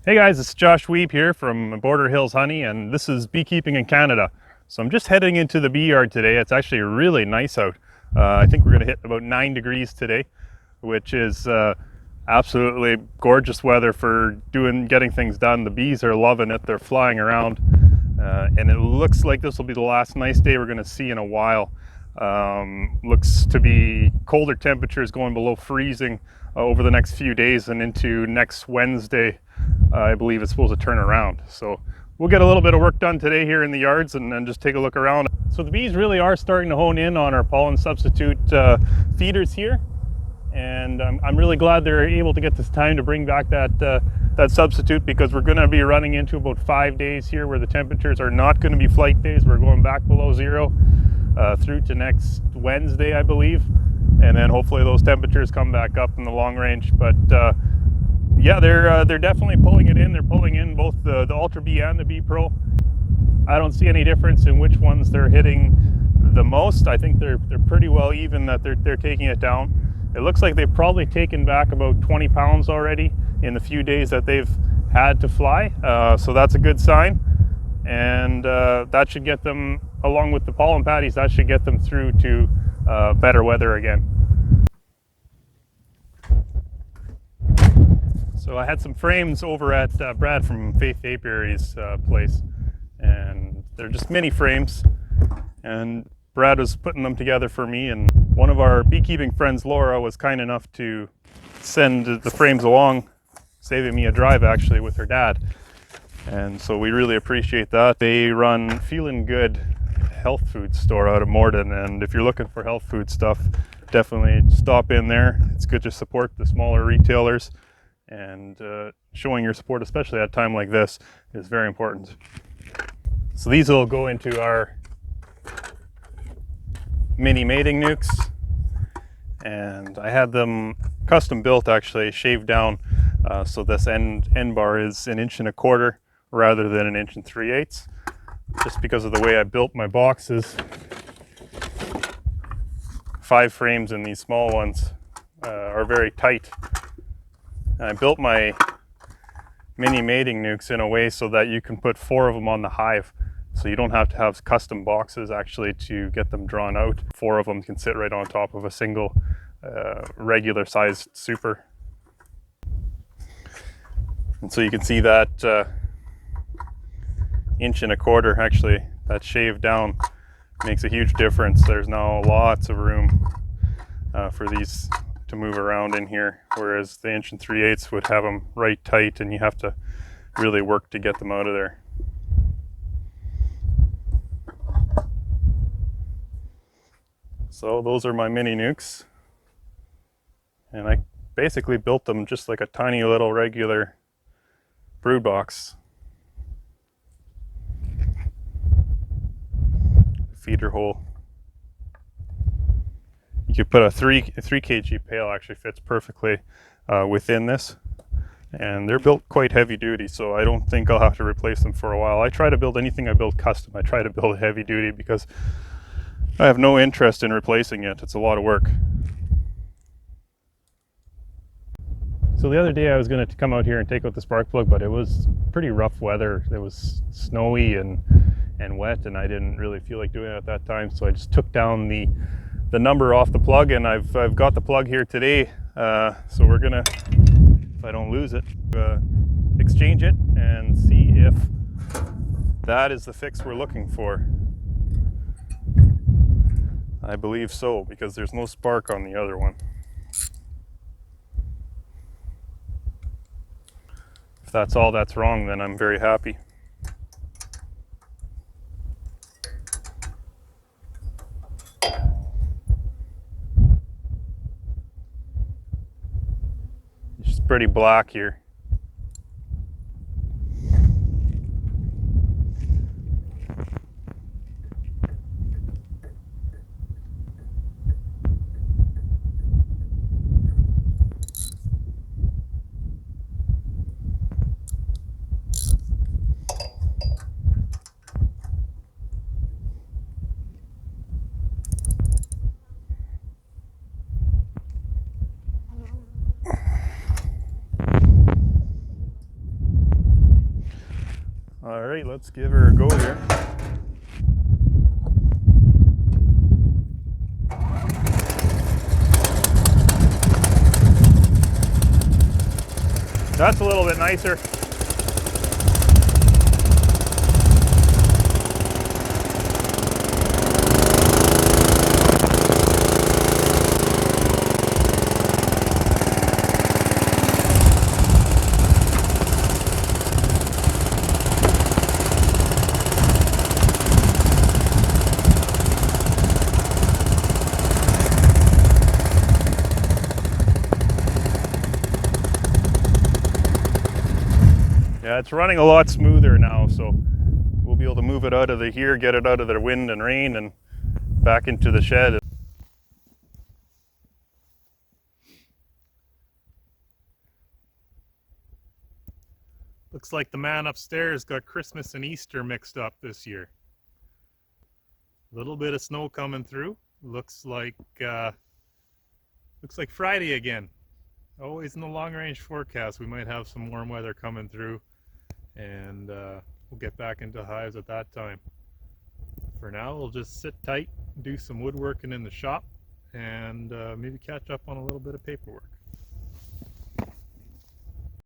Hey guys, it's Josh Weeb here from Border Hills Honey, and this is beekeeping in Canada. So I'm just heading into the bee yard today. It's actually really nice out. I think we're going to hit about 9 degrees today, which is absolutely gorgeous weather for getting things done. The bees are loving it. They're flying around, and it looks like this will be the last nice day we're going to see in a while. Looks to be colder temperatures going below freezing over the next few days, and into next Wednesday I believe it's supposed to turn around. So we'll get a little bit of work done today here in the yards and then just take a look around. So the bees really are starting to hone in on our pollen substitute feeders here, and I'm really glad they're able to get this time to bring back that substitute, because we're going to be running into about 5 days here where the temperatures are not going to be flight days. We're going back below zero through to next Wednesday, I believe, and then hopefully those temperatures come back up in the long range. But yeah, they're definitely pulling it in. They're pulling in both the Ultra Bee and the Bee Pro. I don't see any difference in which ones they're hitting the most. I think they're pretty well even that they're taking it down. It looks like they've probably taken back about 20 pounds already in the few days that they've had to fly. So that's a good sign, and that should get them, along with the pollen patties, that should get them through to better weather again. So I had some frames over at Brad from Faith Apiary's place, and they're just mini frames, and Brad was putting them together for me, and one of our beekeeping friends, Laura, was kind enough to send the frames along, saving me a drive actually with her dad, and so we really appreciate that. They run Feeling Good health food store out of Morden, and if you're looking for health food stuff, definitely stop in there. It's good to support the smaller retailers, and showing your support, especially at a time like this, is very important. So these will go into our mini mating nucs, and I had them custom built, actually shaved down, so this end bar is 1.25 inches rather than 1 3/8 inches, just because of the way I built my boxes. 5 frames in these small ones are very tight. And I built my mini mating nucs in a way so that you can put 4 of them on the hive, so you don't have to have custom boxes actually to get them drawn out. 4 of them can sit right on top of a single regular sized super. And so you can see that 1.25 inches, actually, that shaved down makes a huge difference. There's now lots of room for these to move around in here, whereas the 1 3/8 inches would have them right tight, and you have to really work to get them out of there. So those are my mini nucs, and I basically built them just like a tiny little regular brood box. Feeder hole. You could put a 3 kg pail, actually fits perfectly within this, and they're built quite heavy duty, so I don't think I'll have to replace them for a while. I try to build anything I build custom, I try to build heavy duty, because I have no interest in replacing it. It's a lot of work. So the other day I was going to come out here and take out the spark plug, but it was pretty rough weather. It was snowy and wet, and I didn't really feel like doing it at that time, so I just took down the number off the plug, and I've got the plug here today, so we're gonna, if I don't lose it, exchange it and see if that is the fix we're looking for. I believe so, because there's no spark on the other one. If that's all that's wrong, then I'm very happy. It's pretty black here. All right, let's give her a go here. That's a little bit nicer. Yeah, it's running a lot smoother now, so we'll be able to move it out of the here, get it out of the wind and rain and back into the shed. Looks like the man upstairs got Christmas and Easter mixed up this year. A little bit of snow coming through. Looks like Friday again. Always in the long range forecast, we might have some warm weather coming through, and we'll get back into hives at that time. For now, we'll just sit tight, do some woodworking in the shop, and maybe catch up on a little bit of paperwork.